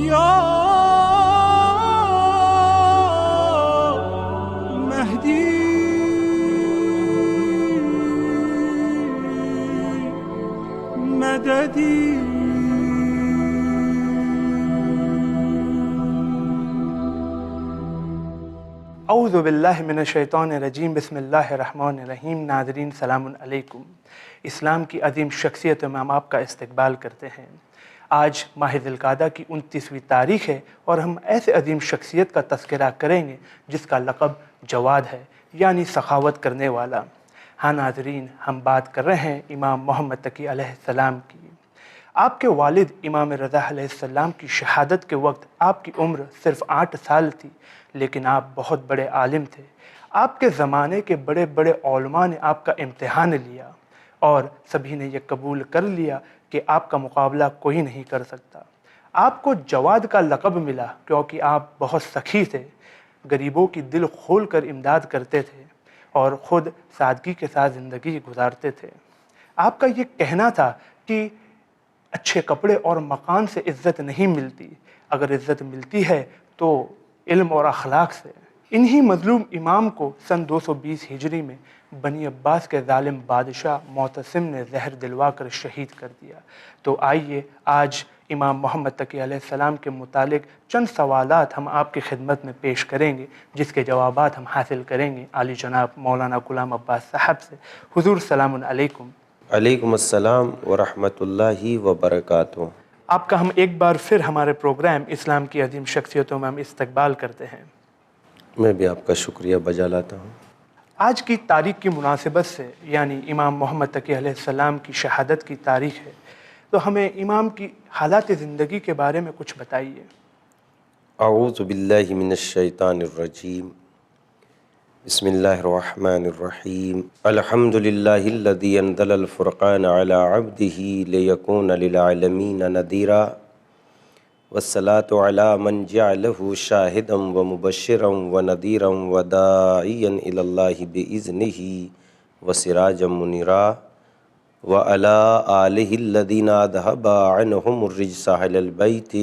یا مہدی مددی اعوذ باللہ من الشیطان الرجیم بسم اللہ الرحمن الرحیم۔ ناظرین سلام علیکم۔ اسلام کی عظیم شخصیت میں ہم آپ کا استقبال کرتے ہیں۔ آج ماہ ذی القعدہ کی 29ویں تاریخ ہے اور ہم ایسے عظیم شخصیت کا تذکرہ کریں گے جس کا لقب جواد ہے، یعنی سخاوت کرنے والا۔ ہاں ناظرین، ہم بات کر رہے ہیں امام محمد تقی علیہ السلام کی۔ آپ کے والد امام رضا علیہ السلام کی شہادت کے وقت آپ کی عمر صرف 8 سال تھی، لیکن آپ بہت بڑے عالم تھے۔ آپ کے زمانے کے بڑے بڑے علماء نے آپ کا امتحان لیا اور سبھی نے یہ قبول کر لیا کہ آپ کا مقابلہ کوئی نہیں کر سکتا۔ آپ کو جواد کا لقب ملا کیونکہ آپ بہت سخی تھے، غریبوں کی دل کھول کر امداد کرتے تھے اور خود سادگی کے ساتھ زندگی گزارتے تھے۔ آپ کا یہ کہنا تھا کہ اچھے کپڑے اور مکان سے عزت نہیں ملتی، اگر عزت ملتی ہے تو علم اور اخلاق سے۔ انہی مظلوم امام کو سن 220 ہجری میں بنی عباس کے ظالم بادشاہ معتصم نے زہر دلوا کر شہید کر دیا۔ تو آئیے آج امام محمد تقی علیہ السلام کے متعلق چند سوالات ہم آپ کی خدمت میں پیش کریں گے، جس کے جوابات ہم حاصل کریں گے عالی جناب مولانا غلام عباس صاحب سے۔ حضور سلام علیکم۔ علیکم السلام ورحمۃ اللہ وبرکاتہ۔ آپ کا ہم ایک بار پھر ہمارے پروگرام اسلام کی عظیم شخصیتوں میں ہم استقبال کرتے ہیں۔ میں بھی آپ کا شکریہ بجا لاتا ہوں۔ آج کی تاریخ کی مناسبت سے، یعنی امام محمد تقی علیہ السلام کی شہادت کی تاریخ ہے، تو ہمیں امام کی حالات زندگی کے بارے میں کچھ بتائیے۔ اعوذ باللہ من الشیطان الرجیم، بسم اللہ الرحمن الرحیم۔ الحمد للہ الذی انزل الفرقان علی عبدہ لیکون للعالمین نذیرا، والصلاة علی من جعلہ شاہدا ومبشرا ونذیرا وداعیا الی اللہ بإذنہ وسراجا منیرا، وعلی آلہ الذین اذھب عنہم الرجس اہل البیت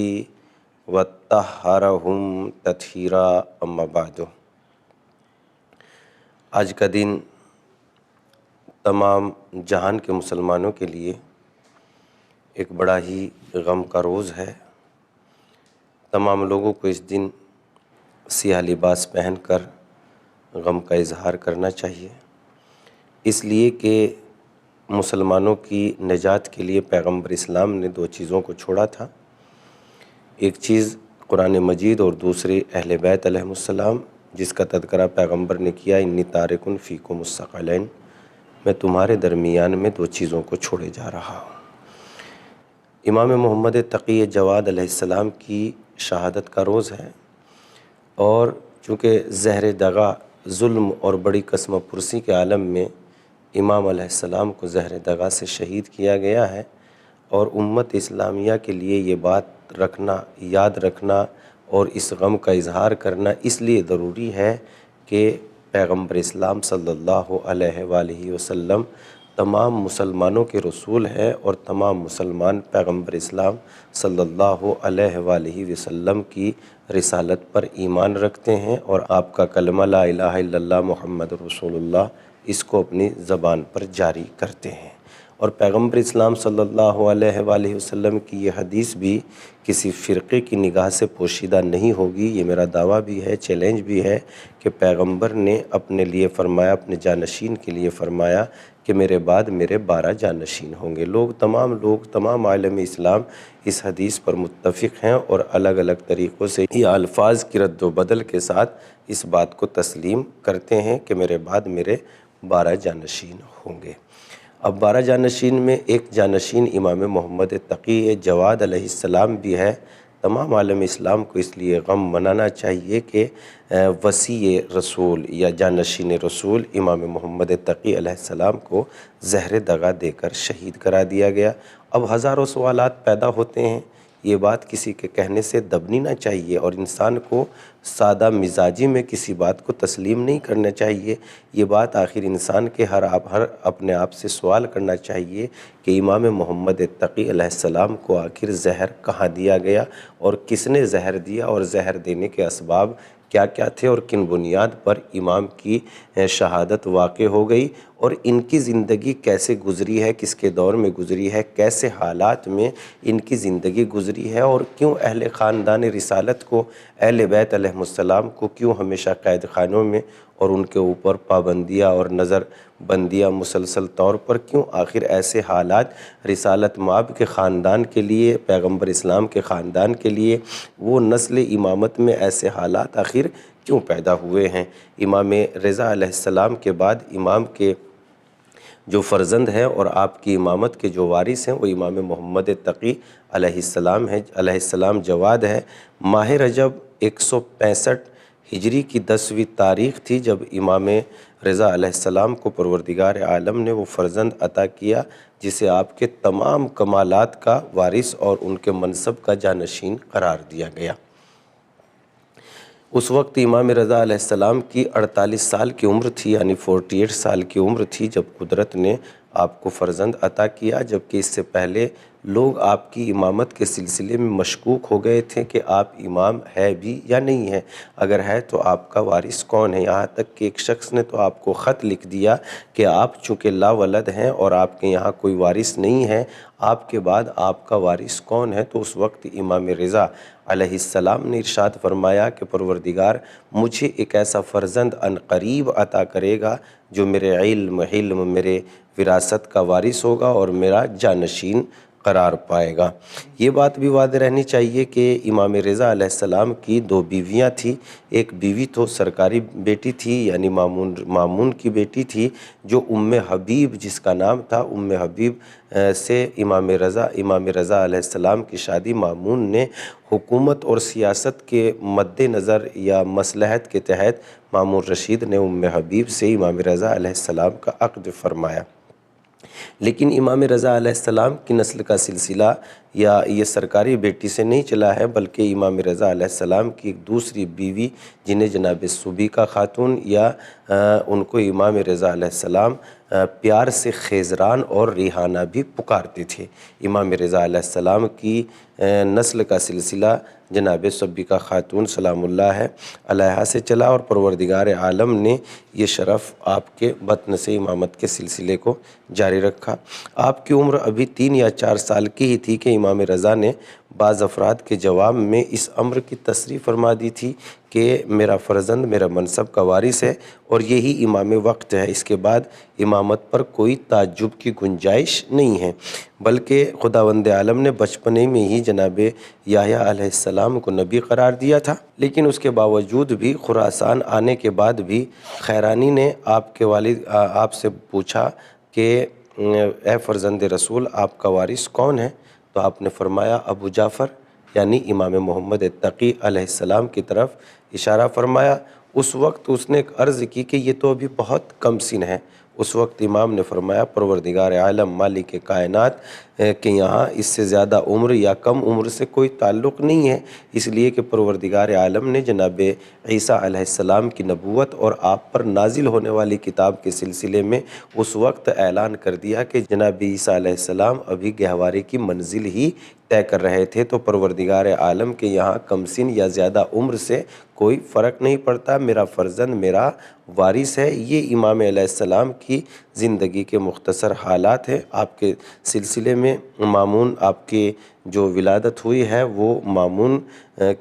وطہرہم تطہیرا، اما بعد۔ آج کا دن تمام جہان کے مسلمانوں کے لیے ایک بڑا ہی غم کا روز ہے۔ تمام لوگوں کو اس دن سیاہ لباس پہن کر غم کا اظہار کرنا چاہیے، اس لیے کہ مسلمانوں کی نجات کے لیے پیغمبر اسلام نے 2 چیزوں کو چھوڑا تھا۔ ایک چیز قرآن مجید اور دوسری اہل بیت علیہم السلام، جس کا تذکرہ پیغمبر نے کیا، انی تارک فیکم الثقلین، میں تمہارے درمیان میں 2 چیزوں کو چھوڑے جا رہا ہوں۔ امام محمد تقی جواد علیہ السلام کی شہادت کا روز ہے، اور چونکہ زہر دغا، ظلم اور بڑی قسم پرسی کے عالم میں امام علیہ السلام کو زہر دغا سے شہید کیا گیا ہے، اور امت اسلامیہ کے لیے یہ بات رکھنا، یاد رکھنا اور اس غم کا اظہار کرنا اس لیے ضروری ہے کہ پیغمبر اسلام صلی اللہ علیہ وآلہ وسلم تمام مسلمانوں کے رسول ہے، اور تمام مسلمان پیغمبر اسلام صلی اللہ علیہ وآلہ وسلم کی رسالت پر ایمان رکھتے ہیں، اور آپ کا کلمہ لا الہ الا اللہ محمد رسول اللہ اس کو اپنی زبان پر جاری کرتے ہیں۔ اور پیغمبر اسلام صلی اللہ علیہ وآلہ وسلم کی یہ حدیث بھی کسی فرقے کی نگاہ سے پوشیدہ نہیں ہوگی۔ یہ میرا دعویٰ بھی ہے، چیلنج بھی ہے، کہ پیغمبر نے اپنے لیے فرمایا، اپنے جانشین کے لیے فرمایا کہ میرے بعد میرے 12 جانشین ہوں گے۔ تمام عالم اسلام اس حدیث پر متفق ہیں، اور الگ الگ طریقوں سے یہ الفاظ کی رد و بدل کے ساتھ اس بات کو تسلیم کرتے ہیں کہ میرے بعد میرے 12 جانشین ہوں گے۔ اب 12 جانشین میں ایک جانشین امام محمد تقی جواد علیہ السلام بھی ہے۔ تمام عالم اسلام کو اس لیے غم منانا چاہیے کہ وصی رسول یا جانشین رسول امام محمد تقی علیہ السلام کو زہر دغا دے کر شہید کرا دیا گیا۔ اب ہزاروں سوالات پیدا ہوتے ہیں یہ بات کسی کے کہنے سے دبنی نہ چاہیے اور انسان کو سادہ مزاجی میں کسی بات کو تسلیم نہیں کرنا چاہیے۔ یہ بات آخر انسان کے ہر اپنے آپ سے سوال کرنا چاہیے کہ امام محمد تقی علیہ السلام کو آخر زہر کہاں دیا گیا اور کس نے زہر دیا، اور زہر دینے کے اسباب کیا کیا تھے، اور کن بنیاد پر امام کی شہادت واقع ہو گئی، اور ان کی زندگی کیسے گزری ہے، کس کے دور میں گزری ہے، کیسے حالات میں ان کی زندگی گزری ہے، اور کیوں اہل خاندان رسالت کو، اہل بیت علیہ السلام کو کیوں ہمیشہ قید خانوں میں اور ان کے اوپر پابندیاں اور نظر بندیاں مسلسل طور پر کیوں، آخر ایسے حالات رسالت مآب کے خاندان کے لیے، پیغمبر اسلام کے خاندان کے لیے، وہ نسل امامت میں ایسے حالات آخر کیوں پیدا ہوئے ہیں۔ امام رضا علیہ السلام کے بعد امام کے جو فرزند ہیں اور آپ کی امامت کے جو وارث ہیں وہ امام محمد تقی علیہ السلام ہیں، علیہ السلام جواد ہے۔ ماہ رجب 165 ہجری کی 10ویں تاریخ تھی جب امام رضا علیہ السلام کو پروردگار عالم نے وہ فرزند عطا کیا جسے آپ کے تمام کمالات کا وارث اور ان کے منصب کا جانشین قرار دیا گیا۔ اس وقت امام رضا علیہ السلام کی 48 سال کی عمر تھی، یعنی 48 سال کی عمر تھی جب قدرت نے آپ کو فرزند عطا کیا، جبکہ اس سے پہلے لوگ آپ کی امامت کے سلسلے میں مشکوک ہو گئے تھے کہ آپ امام ہے بھی یا نہیں ہے، اگر ہے تو آپ کا وارث کون ہے۔ یہاں تک کہ ایک شخص نے تو آپ کو خط لکھ دیا کہ آپ چونکہ لا ولد ہیں اور آپ کے یہاں کوئی وارث نہیں ہے، آپ کے بعد آپ کا وارث کون ہے؟ تو اس وقت امام رضا علیہ السلام نے ارشاد فرمایا کہ پروردگار مجھے ایک ایسا فرزند عنقریب عطا کرے گا جو میرے علم میرے وراثت کا وارث ہوگا اور میرا جانشین قرار پائے گا۔ یہ بات بھی واضح رہنی چاہیے کہ امام رضا علیہ السلام کی 2 بیویاں تھیں۔ ایک بیوی تو سرکاری بیٹی تھی، یعنی مامون کی بیٹی تھی، جو ام حبیب جس کا نام تھا، ام حبیب سے امام رضا علیہ السلام کی شادی مامون نے حکومت اور سیاست کے مد نظر یا مصلحت کے تحت مامون رشید نے ام حبیب سے امام رضا علیہ السلام کا عقد فرمایا۔ لیکن امام رضا علیہ السلام کی نسل کا سلسلہ یا یہ سرکاری بیٹی سے نہیں چلا ہے، بلکہ امام رضا علیہ السلام کی ایک دوسری بیوی جنہیں جناب سبیکہ خاتون یا ان کو امام رضا علیہ السلام پیار سے خیزران اور ریحانہ بھی پکارتے تھے۔ امام رضا علیہ السلام کی نسل کا سلسلہ جناب سبیکہ خاتون سلام اللہ ہے علیہا سے چلا، اور پروردگار عالم نے یہ شرف آپ کے بطن سے امامت کے سلسلے کو جاری رکھا۔ آپ کی عمر ابھی 3 یا 4 سال کی ہی تھی کہ امام رضا نے بعض افراد کے جواب میں اس امر کی تصریح فرما دی تھی کہ میرا فرزند میرا منصب کا وارث ہے اور یہی امام وقت ہے، اس کے بعد امامت پر کوئی تعجب کی گنجائش نہیں ہے، بلکہ خداوند عالم نے بچپنے میں ہی جناب یحییٰ علیہ السلام کو نبی قرار دیا تھا۔ لیکن اس کے باوجود بھی خراسان آنے کے بعد بھی خیرانی نے آپ کے والد آپ سے پوچھا کہ اے فرزند رسول آپ کا وارث کون ہے؟ تو آپ نے فرمایا ابو جعفر، یعنی امام محمد تقی علیہ السلام کی طرف اشارہ فرمایا۔ اس وقت اس نے ایک عرض کی کہ یہ تو ابھی بہت کم سن ہے۔ اس وقت امام نے فرمایا پروردگار عالم مالک کائنات کہ یہاں اس سے زیادہ عمر یا کم عمر سے کوئی تعلق نہیں ہے، اس لیے کہ پروردگار عالم نے جناب عیسیٰ علیہ السلام کی نبوت اور آپ پر نازل ہونے والی کتاب کے سلسلے میں اس وقت اعلان کر دیا کہ جناب عیسیٰ علیہ السلام ابھی گہوارے کی منزل ہی طے کر رہے تھے، تو پروردگار عالم کے یہاں کم سن یا زیادہ عمر سے کوئی فرق نہیں پڑتا، میرا فرزند میرا وارث ہے۔ یہ امام علیہ السلام کی زندگی کے مختصر حالات ہیں۔ آپ کے سلسلے میں مامون آپ کی جو ولادت ہوئی ہے وہ مامون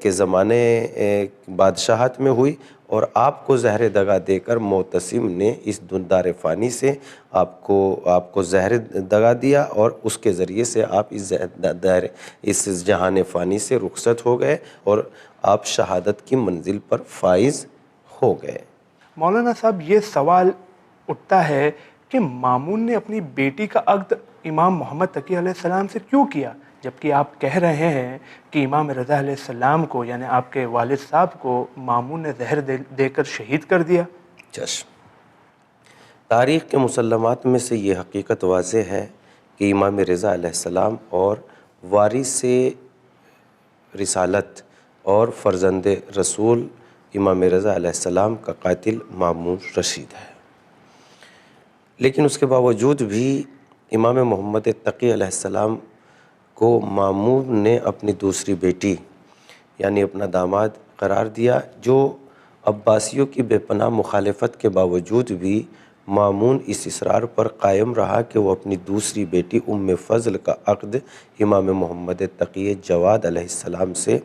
کے زمانے بادشاہت میں ہوئی، اور آپ کو زہر دغا دے کر معتصم نے اس دار فانی سے آپ کو زہر دغا دیا، اور اس کے ذریعے سے آپ اس جہان فانی سے رخصت ہو گئے اور آپ شہادت کی منزل پر فائز ہو گئے۔ مولانا صاحب یہ سوال اٹھتا ہے کہ مامون نے اپنی بیٹی کا عقد امام محمد تقی علیہ السلام سے کیوں کیا، جبکہ آپ کہہ رہے ہیں کہ امام رضا علیہ السلام کو یعنی آپ کے والد صاحب کو مامون نے زہر دے کر شہید کر دیا؟ تاریخ کے مسلمات میں سے یہ حقیقت واضح ہے کہ امام رضا علیہ السلام اور وارث رسالت اور فرزند رسول امام رضا علیہ السلام کا قاتل مامون رشید ہے۔ لیکن اس کے باوجود بھی امام محمد تقی علیہ السلام کو مامون نے اپنی دوسری بیٹی یعنی اپنا داماد قرار دیا، جو عباسیوں کی بے پناہ مخالفت کے باوجود بھی مامون اس اصرار پر قائم رہا کہ وہ اپنی دوسری بیٹی ام فضل کا عقد امام محمد تقی جواد علیہ السلام سے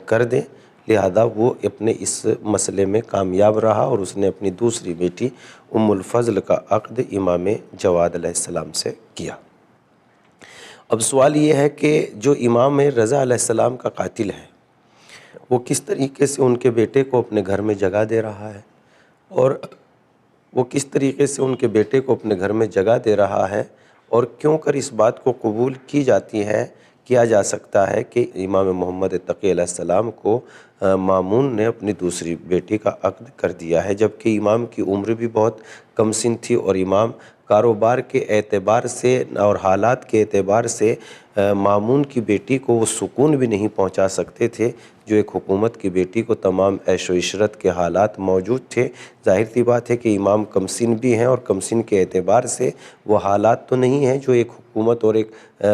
کر دیں، لہذا وہ اپنے اس مسئلے میں کامیاب رہا اور اس نے اپنی دوسری بیٹی ام الفضل کا عقد امام جواد علیہ السلام سے کیا۔ اب سوال یہ ہے کہ جو امام رضا علیہ السلام کا قاتل ہے وہ کس طریقے سے ان کے بیٹے کو اپنے گھر میں جگہ دے رہا ہے، اور وہ کس طریقے سے ان کے بیٹے کو اپنے گھر میں جگہ دے رہا ہے، اور کیوں کر اس بات کو قبول کیا جا سکتا ہے کہ امام محمد تقی علیہ السلام کو مامون نے اپنی دوسری بیٹی کا عقد کر دیا ہے، جبکہ امام کی عمر بھی بہت کم سن تھی اور امام کاروبار کے اعتبار سے اور حالات کے اعتبار سے مامون کی بیٹی کو وہ سکون بھی نہیں پہنچا سکتے تھے جو ایک حکومت کی بیٹی کو تمام عیش و عشرت کے حالات موجود تھے۔ ظاہر سی بات ہے کہ امام کم سن بھی ہیں اور کم سن کے اعتبار سے وہ حالات تو نہیں ہیں جو ایک حکومت اور ایک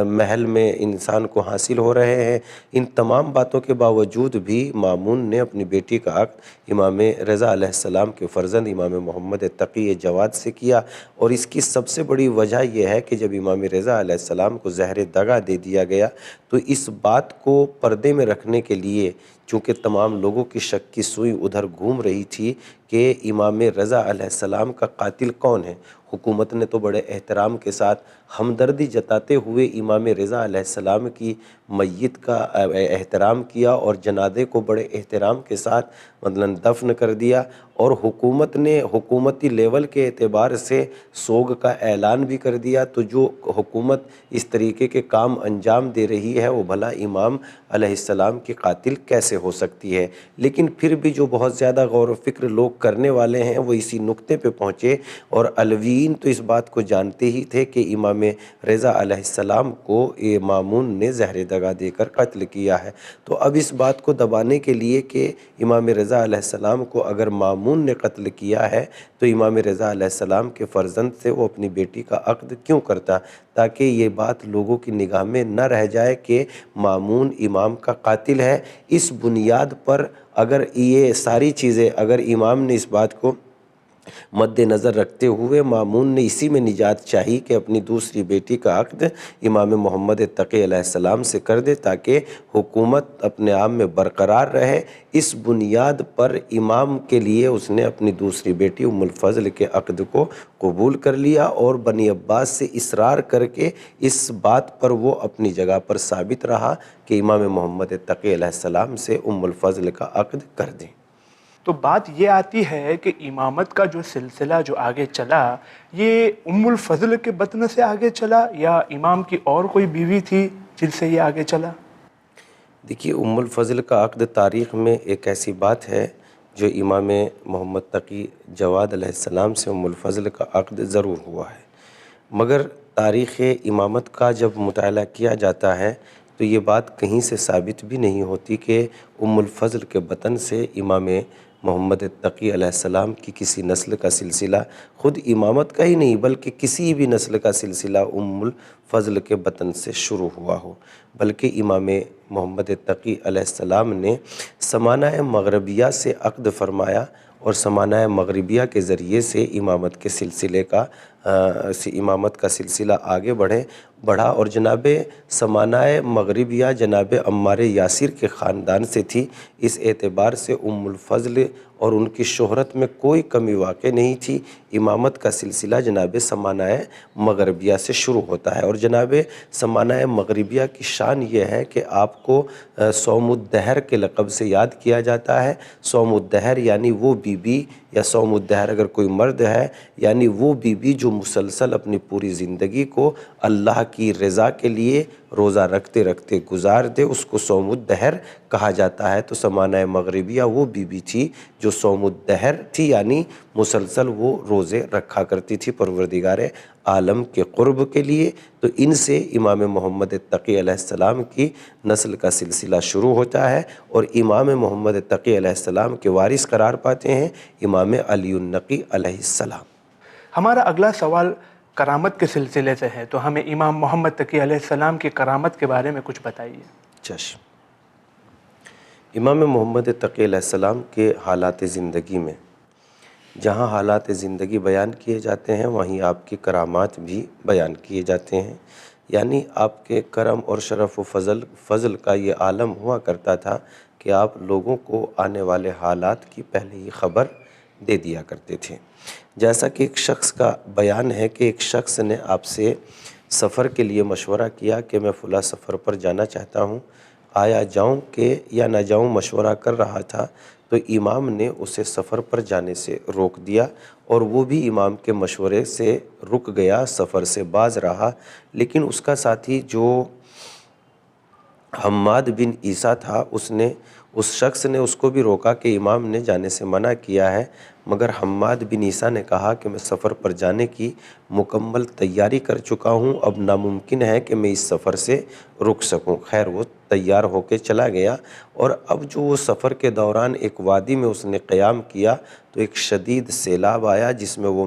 محل میں انسان کو حاصل ہو رہے ہیں۔ ان تمام باتوں کے باوجود بھی مامون نے اپنی بیٹی کا عقد امام رضا علیہ السلام کے فرزند امام محمد تقی جواد سے کیا، اور اس کی سب سے بڑی وجہ یہ ہے کہ جب امام رضا علیہ السلام کو زہر دغا دے دیا گیا تو اس بات کو پردے میں رکھنے کے لیے، چونکہ تمام لوگوں کی شک کی سوئی ادھر گھوم رہی تھی کہ امام رضا علیہ السلام کا قاتل کون ہے، حکومت نے تو بڑے احترام کے ساتھ ہمدردی جتاتے ہوئے امام رضا علیہ السلام کی میت کا احترام کیا اور جنازے کو بڑے احترام کے ساتھ دفن کر دیا، اور حکومت نے حکومتی لیول کے اعتبار سے سوگ کا اعلان بھی کر دیا۔ تو جو حکومت اس طریقے کے کام انجام دے رہی ہے وہ بھلا امام علیہ السلام کی قاتل کیسے ہو سکتی ہے؟ لیکن پھر بھی جو بہت زیادہ غور و فکر لوگ کرنے والے ہیں وہ اسی نقطے پہ پہنچے، اور علویین تو اس بات کو جانتے ہی تھے کہ امام رضا علیہ السلام کو مامون نے زہر دغا دے کر قتل کیا ہے۔ تو اب اس بات کو دبانے کے لیے کہ امام رضا علیہ السلام کو اگر مامون نے قتل کیا ہے تو امام رضا علیہ السلام کے فرزند سے وہ اپنی بیٹی کا عقد کیوں کرتا، تاکہ یہ بات لوگوں کی نگاہ میں نہ رہ جائے کہ مامون امام کا قاتل ہے۔ اس بنیاد پر اگر یہ ساری چیزیں اگر امام نے اس بات کو مد نظر رکھتے ہوئے مامون نے اسی میں نجات چاہی کہ اپنی دوسری بیٹی کا عقد امام محمد تقی علیہ السلام سے کر دے تاکہ حکومت اپنے آپ میں برقرار رہے، اس بنیاد پر امام کے لیے اس نے اپنی دوسری بیٹی ام الفضل کے عقد کو قبول کر لیا، اور بنی عباس سے اصرار کر کے اس بات پر وہ اپنی جگہ پر ثابت رہا کہ امام محمد تقی علیہ السلام سے ام الفضل کا عقد کر دیں۔ تو بات یہ آتی ہے کہ امامت کا جو سلسلہ جو آگے چلا یہ ام الفضل کے بطن سے آگے چلا یا امام کی اور کوئی بیوی تھی جن سے یہ آگے چلا؟ دیکھیے، ام الفضل کا عقد تاریخ میں ایک ایسی بات ہے جو امام محمد تقی جواد علیہ السلام سے ام الفضل کا عقد ضرور ہوا ہے، مگر تاریخ امامت کا جب مطالعہ کیا جاتا ہے تو یہ بات کہیں سے ثابت بھی نہیں ہوتی کہ ام الفضل کے بطن سے امام محمد تقی علیہ السلام کی کسی نسل کا سلسلہ، خود امامت کا ہی نہیں بلکہ کسی بھی نسل کا سلسلہ ام الفضل کے بطن سے شروع ہوا ہو، بلکہ امام محمد تقی علیہ السلام نے سمانہ مغربیہ سے عقد فرمایا اور سمانہ مغربیہ کے ذریعے سے امامت کا سلسلہ آگے بڑھا اور جناب سمانہ مغربیہ جناب عمار یاسر کے خاندان سے تھی۔ اس اعتبار سے ام الفضل اور ان کی شہرت میں کوئی کمی واقع نہیں تھی۔ امامت کا سلسلہ جناب سمانہ مغربیہ سے شروع ہوتا ہے، اور جناب سمانہ مغربیہ کی شان یہ ہے کہ آپ کو صوم الدہر کے لقب سے یاد کیا جاتا ہے۔ صوم الدہر یعنی وہ بی بی، یا صوم الدہر اگر کوئی مرد ہے یعنی وہ بی بی جو مسلسل اپنی پوری زندگی کو اللہ کی رضا کے لیے روزہ رکھتے رکھتے گزار دے اس کو صوم الدہر کہا جاتا ہے۔ تو سمانہ مغربیہ وہ بی بی تھی جو صوم الدہر تھی، یعنی مسلسل وہ روزے رکھا کرتی تھی پروردگار عالم کے قرب کے لیے۔ تو ان سے امام محمد تقی علیہ السلام کی نسل کا سلسلہ شروع ہوتا ہے، اور امام محمد تقی علیہ السلام کے وارث قرار پاتے ہیں امام علی النقی علیہ السلام۔ ہمارا اگلا سوال کرامت کے سلسلے سے ہے، تو ہمیں امام محمد تقی علیہ السلام کی کرامت کے بارے میں کچھ بتائیے۔ چشم۔ امام محمد تقی علیہ السلام کے حالات زندگی میں جہاں حالات زندگی بیان کیے جاتے ہیں وہیں آپ کی کرامات بھی بیان کیے جاتے ہیں، یعنی آپ کے کرم اور شرف و فضل کا یہ عالم ہوا کرتا تھا کہ آپ لوگوں کو آنے والے حالات کی پہلے ہی خبر دے دیا کرتے تھے۔ جیسا کہ ایک شخص کا بیان ہے کہ ایک شخص نے آپ سے سفر کے لیے مشورہ کیا کہ میں فلاں سفر پر جانا چاہتا ہوں، آیا جاؤں کہ یا نہ جاؤں مشورہ کر رہا تھا، تو امام نے اسے سفر پر جانے سے روک دیا، اور وہ بھی امام کے مشورے سے رک گیا، سفر سے باز رہا۔ لیکن اس کا ساتھی جو حماد بن عیسیٰ تھا، اس شخص نے اس کو بھی روکا کہ امام نے جانے سے منع کیا ہے، مگر حماد بن عیسیٰ نے کہا کہ میں سفر پر جانے کی مکمل تیاری کر چکا ہوں، اب ناممکن ہے کہ میں اس سفر سے رک سکوں۔ خیر وہ تیار ہو کے چلا گیا، اور اب جو وہ سفر کے دوران ایک وادی میں اس نے قیام کیا تو ایک شدید سیلاب آیا جس میں وہ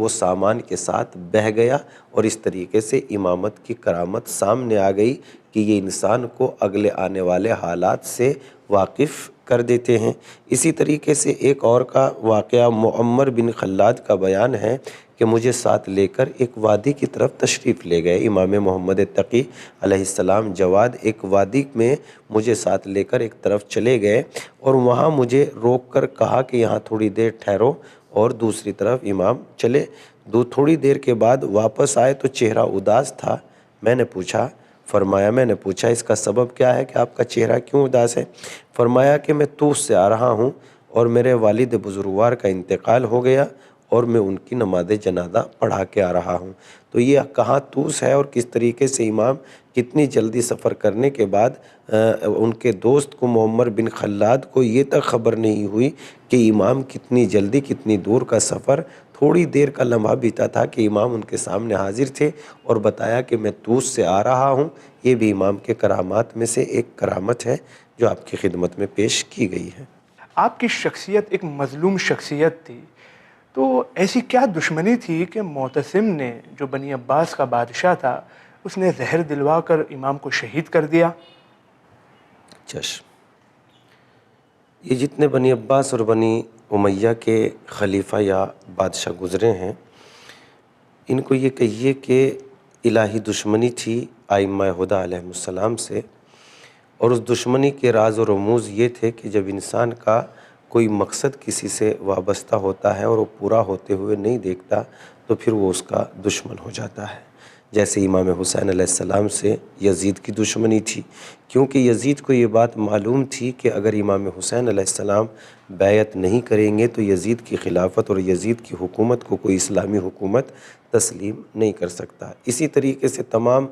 سامان کے ساتھ بہہ گیا، اور اس طریقے سے امامت کی کرامت سامنے آ گئی کہ یہ انسان کو اگلے آنے والے حالات سے واقف کر دیتے ہیں۔ اسی طریقے سے ایک اور کا واقعہ معمر بن خلاد کا بیان ہے کہ مجھے ساتھ لے کر ایک وادی کی طرف تشریف لے گئے امام محمد تقی علیہ السلام جواد، ایک وادی میں مجھے ساتھ لے کر ایک طرف چلے گئے، اور وہاں مجھے روک کر کہا کہ یہاں تھوڑی دیر ٹھہرو، اور دوسری طرف امام چلے۔ تھوڑی دیر کے بعد واپس آئے تو چہرہ اداس تھا۔ میں نے پوچھا اس کا سبب کیا ہے کہ آپ کا چہرہ کیوں اداس ہے؟ فرمایا کہ میں طوس سے آ رہا ہوں، اور میرے والد بزرگوار کا انتقال ہو گیا، اور میں ان کی نماز جنازہ پڑھا کے آ رہا ہوں۔ تو یہ کہاں طوس ہے، اور کس طریقے سے امام کتنی جلدی سفر کرنے کے بعد ان کے دوست کو معمر بن خلاد کو یہ تک خبر نہیں ہوئی کہ امام کتنی جلدی کتنی دور کا سفر، تھوڑی دیر کا لمحہ بیتا تھا کہ امام ان کے سامنے حاضر تھے اور بتایا کہ میں طوس سے آ رہا ہوں۔ یہ بھی امام کے کرامات میں سے ایک کرامت ہے جو آپ کی خدمت میں پیش کی گئی ہے۔ آپ کی شخصیت ایک مظلوم شخصیت تھی، تو ایسی کیا دشمنی تھی کہ معتصم نے، جو بنی عباس کا بادشاہ تھا، اس نے زہر دلوا کر امام کو شہید کر دیا؟ چشم۔ یہ جتنے بنی عباس اور بنی امیہ کے خلیفہ یا بادشاہ گزرے ہیں، ان کو یہ کہیے کہ الہی دشمنی تھی ائمہ ہدیٰ علیہ السلام سے، اور اس دشمنی کے راز و رموز یہ تھے کہ جب انسان کا کوئی مقصد کسی سے وابستہ ہوتا ہے اور وہ پورا ہوتے ہوئے نہیں دیکھتا تو پھر وہ اس کا دشمن ہو جاتا ہے۔ جیسے امام حسین علیہ السلام سے یزید کی دشمنی تھی، کیونکہ یزید کو یہ بات معلوم تھی کہ اگر امام حسین علیہ السلام بیعت نہیں کریں گے تو یزید کی خلافت اور یزید کی حکومت کو کوئی اسلامی حکومت تسلیم نہیں کر سکتا۔ اسی طریقے سے تمام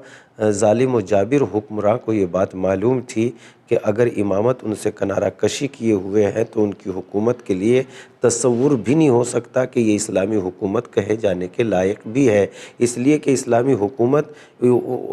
ظالم و جابر حکمراں کو یہ بات معلوم تھی کہ اگر امامت ان سے کنارہ کشی کیے ہوئے ہیں تو ان کی حکومت کے لیے تصور بھی نہیں ہو سکتا کہ یہ اسلامی حکومت کہے جانے کے لائق بھی ہے، اس لیے کہ اسلامی حکومت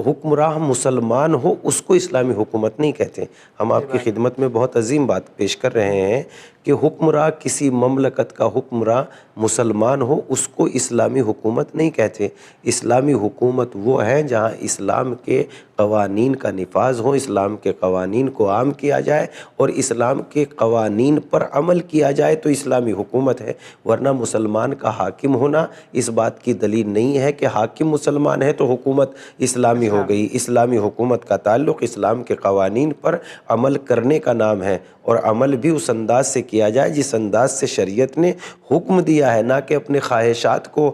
حکمراں مسلمان ہو اس کو اسلامی حکومت نہیں کہتے۔ ہم آپ کی خدمت میں بہت عظیم بات پیش کر رہے ہیں کہ حکمراں کسی مملکت کا حکمراں مسلمان ہو اس کو اسلامی حکومت نہیں کہتے۔ اسلامی حکومت وہ ہے جہاں اسلام کے قوانین کا نفاذ ہو، اسلام کے قوانین کو عام کیا جائے اور اسلام کے قوانین پر عمل کیا جائے تو اسلامی حکومت ہے، ورنہ مسلمان کا حاکم ہونا اس بات کی دلیل نہیں ہے کہ حاکم مسلمان ہے تو حکومت اسلامی ہو گئی۔ اسلامی حکومت کا تعلق اسلام کے قوانین پر عمل کرنے کا نام ہے، اور عمل بھی اس انداز سے کیا جائے جس انداز سے شریعت نے حکم دیا ہے، نہ کہ اپنے خواہشات کو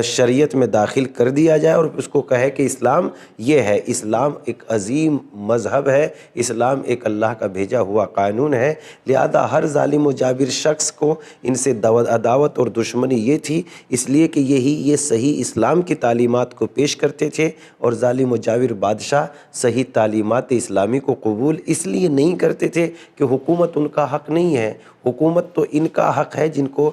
شریعت میں داخل کر دیا جائے اور اس کو کہے کہ اسلام یہ ہے۔ اسلام اسلام ایک عظیم مذہب ہے، اسلام ایک اللہ کا بھیجا ہوا قانون ہے، لہذا ہر ظالم و جابر شخص کو ان سے عداوت اور دشمنی یہ تھی، اس لیے کہ یہ صحیح اسلام کی تعلیمات کو پیش کرتے تھے، اور ظالم و جابر بادشاہ صحیح تعلیمات اسلامی کو قبول اس لیے نہیں کرتے تھے کہ حکومت ان کا حق نہیں ہے، حکومت تو ان کا حق ہے جن کو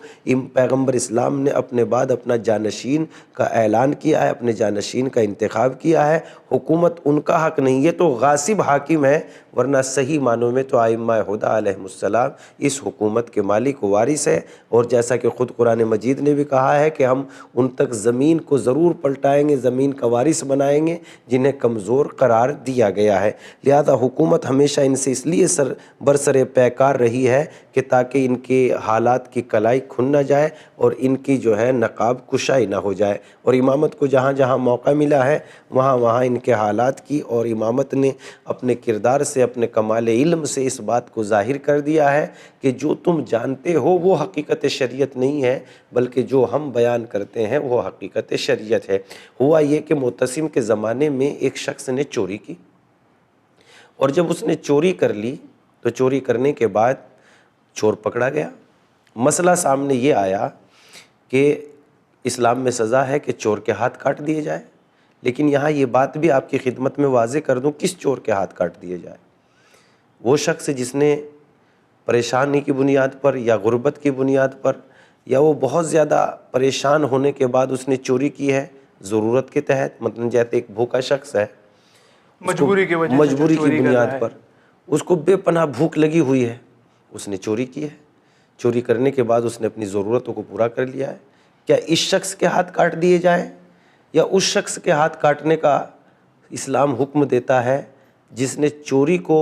پیغمبر اسلام نے اپنے بعد اپنا جانشین کا اعلان کیا ہے، اپنے جانشین کا انتخاب کیا ہے، حکومت ان کا حق نہیں، یہ تو غاصب حاکم ہے، ورنہ صحیح معنوں میں تو ائمہ ہدی علیہم السلام اس حکومت کے مالک و وارث ہے، اور جیسا کہ خود قرآن مجید نے بھی کہا ہے کہ ہم ان تک زمین کو ضرور پلٹائیں گے، زمین کا وارث بنائیں گے جنہیں کمزور قرار دیا گیا ہے، لہذا حکومت ہمیشہ ان سے اس لیے برسر پیکار رہی ہے کہ تاکہ ان کے حالات کی کلائی کھن نہ جائے اور ان کی جو ہے نقاب کشائی نہ ہو جائے، اور امامت کو جہاں جہاں موقع ملا ہے وہاں وہاں ان کے حالات کی، اور امامت نے اپنے کردار سے، اپنے کمال علم سے اس بات کو ظاہر کر دیا ہے کہ جو تم جانتے ہو وہ حقیقت شریعت نہیں ہے، بلکہ جو ہم بیان کرتے ہیں وہ حقیقت شریعت ہے۔ ہوا یہ کہ معتصم کے زمانے میں ایک شخص نے چوری کی، اور جب اس نے چوری کر لی تو چوری کرنے کے بعد چور پکڑا گیا۔ مسئلہ سامنے یہ آیا کہ اسلام میں سزا ہے کہ چور کے ہاتھ کاٹ دیے جائے، لیکن یہاں یہ بات بھی آپ کی خدمت میں واضح کر دوں، کس چور کے ہاتھ کاٹ دیے جائے؟ وہ شخص جس نے پریشانی کی بنیاد پر یا غربت کی بنیاد پر یا وہ بہت زیادہ پریشان ہونے کے بعد اس نے چوری کی ہے ضرورت کے تحت، مطلب جیسے ایک بھوکا شخص ہے، مجبوری کی وجہ سے مجبوری کی چوری کر رہا بنیاد ہے۔ پر اس کو بے پناہ بھوک لگی ہوئی ہے، اس نے چوری کی ہے، چوری کرنے کے بعد اس نے اپنی ضرورتوں کو پورا کر لیا ہے، کیا اس شخص کے ہاتھ کاٹ دیے جائیں، یا اس شخص کے ہاتھ کاٹنے کا اسلام حکم دیتا ہے جس نے چوری کو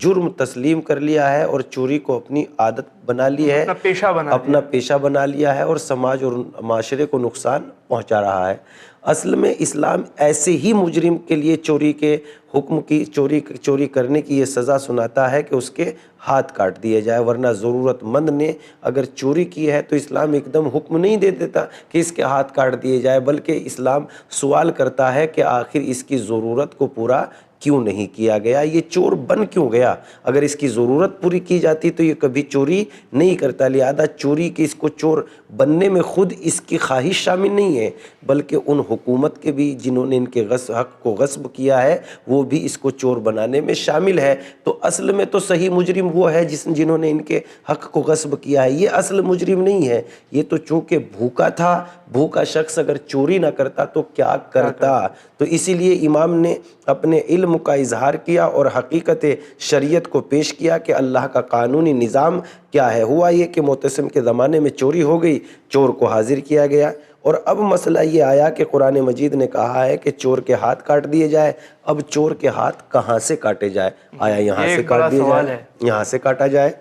جرم تسلیم کر لیا ہے اور چوری کو اپنی عادت بنا لی ہے، اپنا پیشہ بنا لیا ہے، اور سماج اور معاشرے کو نقصان پہنچا رہا ہے؟ اصل میں اسلام ایسے ہی مجرم کے لیے چوری کے حکم کی چوری کرنے کی یہ سزا سناتا ہے کہ اس کے ہاتھ کاٹ دیے جائے، ورنہ ضرورت مند نے اگر چوری کی ہے تو اسلام ایک دم حکم نہیں دے دیتا کہ اس کے ہاتھ کاٹ دیے جائے، بلکہ اسلام سوال کرتا ہے کہ آخر اس کی ضرورت کو پورا کیوں نہیں کیا گیا، یہ چور بن کیوں گیا؟ اگر اس کی ضرورت پوری کی جاتی تو یہ کبھی چوری نہیں کرتا، لہذا چوری کی اس کو چور بننے میں خود اس کی خواہش شامل نہیں ہے، بلکہ ان حکومت کے بھی جنہوں نے ان کے حق کو غصب کیا ہے وہ بھی اس کو چور بنانے میں شامل ہے۔ تو اصل میں تو صحیح مجرم وہ ہے جنہوں نے ان کے حق کو غصب کیا ہے، یہ اصل مجرم نہیں ہے، یہ تو چونکہ بھوکا تھا، بھوکا شخص اگر چوری نہ کرتا تو کیا کرتا؟ تو اسی لیے امام نے اپنے علم کا اظہار کیا اور حقیقت شریعت کو پیش کیا کہ اللہ کا قانونی نظام کیا ہے۔ ہوا یہ کہ معتصم کے زمانے میں چوری ہو گئی، چور کو حاضر کیا گیا، اور اب مسئلہ یہ آیا کہ قرآن مجید نے کہا ہے کہ چور کے ہاتھ کاٹ دیے جائے، اب چور کے ہاتھ کہاں سے کاٹے جائے؟ آیا یہاں سے کاٹ دیے جائے، یہاں سے کاٹا جائے،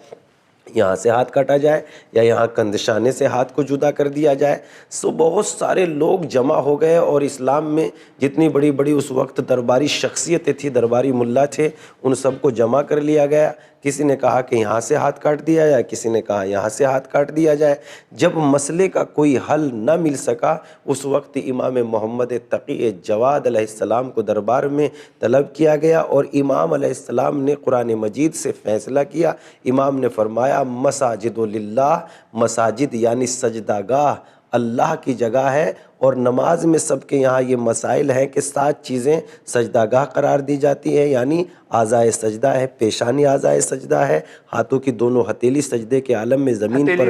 یہاں سے ہاتھ کاٹا جائے، یا یہاں کندشانے سے ہاتھ کو جدا کر دیا جائے؟ سو بہت سارے لوگ جمع ہو گئے، اور اسلام میں جتنی بڑی بڑی اس وقت درباری شخصیتیں تھیں، درباری ملا تھے، ان سب کو جمع کر لیا گیا۔ کسی نے کہا کہ یہاں سے ہاتھ کاٹ دیا جائے، کسی نے کہا یہاں سے ہاتھ کاٹ دیا جائے۔ جب مسئلے کا کوئی حل نہ مل سکا، اس وقت امام محمد تقی جواد علیہ السلام کو دربار میں طلب کیا گیا، اور امام علیہ السلام نے قرآن مجید سے فیصلہ کیا۔ امام نے فرمایا مساجد للہ، مساجد یعنی سجدہ گاہ اللہ کی جگہ ہے، اور نماز میں سب کے یہاں یہ مسائل ہیں کہ 7 چیزیں سجدہ گاہ قرار دی جاتی ہیں، یعنی اعضائے سجدہ ہے، پیشانی اعضائے سجدہ ہے، ہاتھوں کی دونوں ہتھیلی سجدے کے عالم میں زمین پر،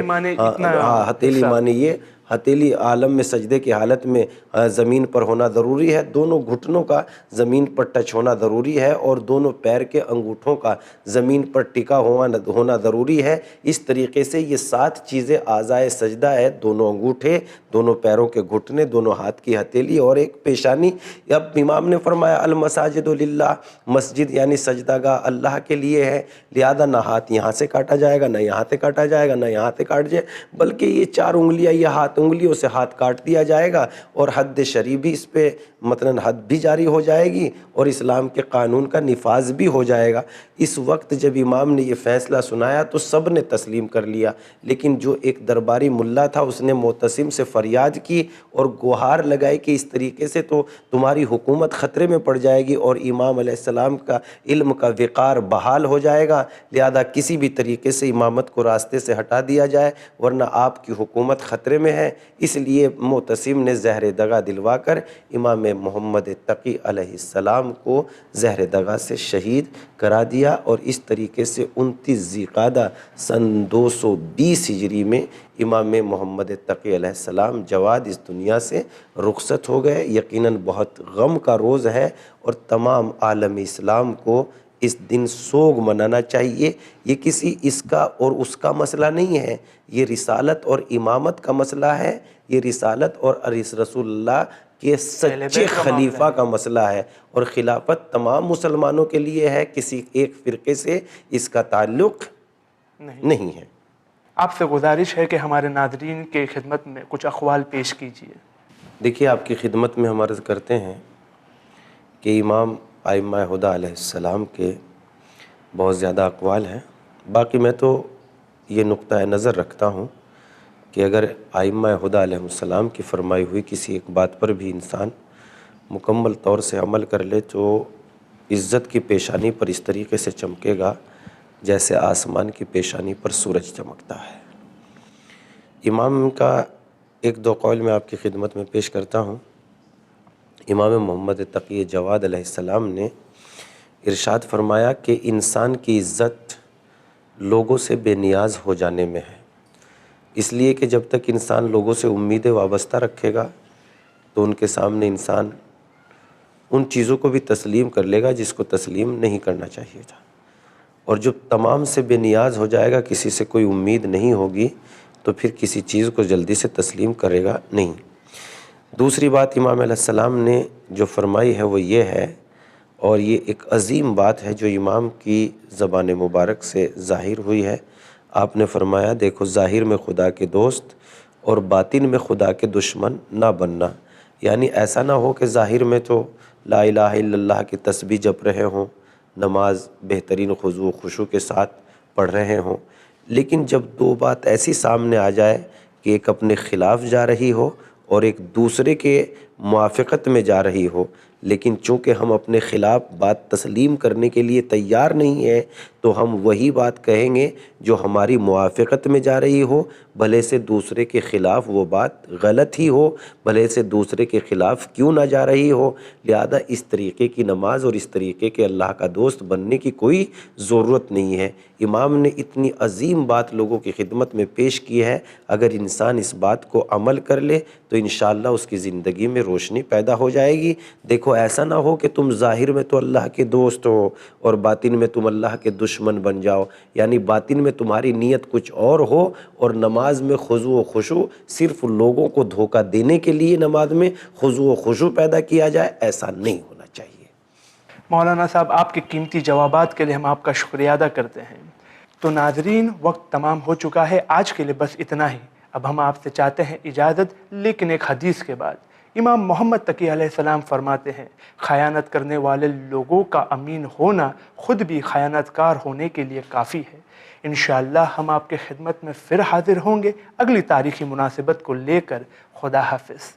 ہتھیلی مانے یہ ہتھیلی عالم میں سجدے کی حالت میں زمین پر ہونا ضروری ہے، دونوں گھٹنوں کا زمین پر ٹچ ہونا ضروری ہے، اور دونوں پیر کے انگوٹھوں کا زمین پر ٹکا ہونا ضروری ہے۔ اس طریقے سے یہ 7 چیزیں اعضائے سجدہ ہے، دونوں انگوٹھے، دونوں پیروں کے گھٹنے، دونوں ہاتھ کی ہتھیلی اور ایک پیشانی۔ اب امام نے فرمایا المساجد للہ، مسجد یعنی سجدہ گاہ اللہ کے لیے ہے، لہذا نہ ہاتھ یہاں سے کاٹا جائے گا، نہ یہاں سے کاٹا جائے گا، نہ یہاں سے کاٹ جائے، بلکہ یہ 4 انگلیاں یہ ہاتھ 7 انگلیوں سے ہاتھ کاٹ دیا جائے گا اور حد شرعی بھی اس پہ مثلاً حد بھی جاری ہو جائے گی اور اسلام کے قانون کا نفاذ بھی ہو جائے گا۔ اس وقت جب امام نے یہ فیصلہ سنایا تو سب نے تسلیم کر لیا، لیکن جو ایک درباری ملا تھا اس نے معتصم سے فریاد کی اور گہار لگائی کہ اس طریقے سے تو تمہاری حکومت خطرے میں پڑ جائے گی اور امام علیہ السلام کا علم کا وقار بحال ہو جائے گا، لہذا کسی بھی طریقے سے امامت کو راستے سے ہٹا دیا جائے ورنہ آپ کی حکومت خطرے میں ہے۔ اس لیے معتصم نے زہر دغا دلوا کر امام محمد تقی علیہ السلام کو زہر دغا سے شہید کرا دیا، اور اس طریقے سے 29 ذی القعدہ سن 220 ہجری میں امام محمد تقی علیہ السلام جواد اس دنیا سے رخصت ہو گئے۔ یقیناً بہت غم کا روز ہے اور تمام عالم اسلام کو اس دن سوگ منانا چاہیے۔ یہ کسی اس کا اور اس کا مسئلہ نہیں ہے، یہ رسالت اور امامت کا مسئلہ ہے، یہ رسالت اور رسول اللہ کے سچے خلیفہ کا مسئلہ ہے، اور خلافت تمام مسلمانوں کے لیے ہے، کسی ایک فرقے سے اس کا تعلق نہیں ہے۔ آپ سے گزارش ہے کہ ہمارے ناظرین کے خدمت میں کچھ اقوال پیش کیجیے۔ دیکھیے، آپ کی خدمت میں ہم عرض کرتے ہیں کہ امام ائمہ ہدیٰ علیہ السلام کے بہت زیادہ اقوال ہیں، باقی میں تو یہ نقطہ نظر رکھتا ہوں کہ اگر ائمہ ہدیٰ علیہ السلام کی فرمائی ہوئی کسی ایک بات پر بھی انسان مکمل طور سے عمل کر لے تو عزت کی پیشانی پر اس طریقے سے چمکے گا جیسے آسمان کی پیشانی پر سورج چمکتا ہے۔ امام کا ایک دو قول میں آپ کی خدمت میں پیش کرتا ہوں۔ امام محمد تقی جواد علیہ السلام نے ارشاد فرمایا کہ انسان کی عزت لوگوں سے بے نیاز ہو جانے میں ہے، اس لیے کہ جب تک انسان لوگوں سے امیدیں وابستہ رکھے گا تو ان کے سامنے انسان ان چیزوں کو بھی تسلیم کر لے گا جس کو تسلیم نہیں کرنا چاہیے تھا، اور جب تمام سے بے نیاز ہو جائے گا، کسی سے کوئی امید نہیں ہوگی تو پھر کسی چیز کو جلدی سے تسلیم کرے گا نہیں۔ دوسری بات امام علیہ السلام نے جو فرمائی ہے وہ یہ ہے، اور یہ ایک عظیم بات ہے جو امام کی زبان مبارک سے ظاہر ہوئی ہے۔ آپ نے فرمایا، دیکھو ظاہر میں خدا کے دوست اور باطن میں خدا کے دشمن نہ بننا، یعنی ایسا نہ ہو کہ ظاہر میں تو لا الہ الا اللہ کی تسبیح جپ رہے ہوں، نماز بہترین خضوع و خشوع کے ساتھ پڑھ رہے ہوں، لیکن جب دو بات ایسی سامنے آ جائے کہ ایک اپنے خلاف جا رہی ہو اور ایک دوسرے کے موافقت میں جا رہی ہو، لیکن چونکہ ہم اپنے خلاف بات تسلیم کرنے کے لیے تیار نہیں ہیں تو ہم وہی بات کہیں گے جو ہماری موافقت میں جا رہی ہو، بھلے سے دوسرے کے خلاف وہ بات غلط ہی ہو، بھلے سے دوسرے کے خلاف کیوں نہ جا رہی ہو۔ لہذا اس طریقے کی نماز اور اس طریقے کے اللہ کا دوست بننے کی کوئی ضرورت نہیں ہے۔ امام نے اتنی عظیم بات لوگوں کی خدمت میں پیش کی ہے، اگر انسان اس بات کو عمل کر لے تو انشاءاللہ اس کی زندگی میں روشنی پیدا ہو جائے گی۔ دیکھو، ایسا نہ ہو کہ تم ظاہر میں تو اللہ کے دوست ہو اور باطن میں تم اللہ کے دشمن بن جاؤ، یعنی باطن میں تمہاری نیت کچھ اور ہو اور نماز میں خضوع و خشوع صرف لوگوں کو دھوکہ دینے کے لیے نماز میں خضوع و خشوع پیدا کیا جائے، ایسا نہیں ہونا چاہیے۔ مولانا صاحب، آپ کے قیمتی جوابات کے لیے ہم آپ کا شکریہ ادا کرتے ہیں۔ تو ناظرین، وقت تمام ہو چکا ہے، آج کے لیے بس اتنا ہی۔ اب ہم آپ سے چاہتے ہیں اجازت، لیکن ایک حدیث کے بعد۔ امام محمد تقی علیہ السلام فرماتے ہیں، خیانت کرنے والے لوگوں کا امین ہونا خود بھی خیانت کار ہونے کے لیے کافی ہے۔ انشاءاللہ ہم آپ کے خدمت میں پھر حاضر ہوں گے اگلی تاریخی مناسبت کو لے کر۔ خدا حافظ۔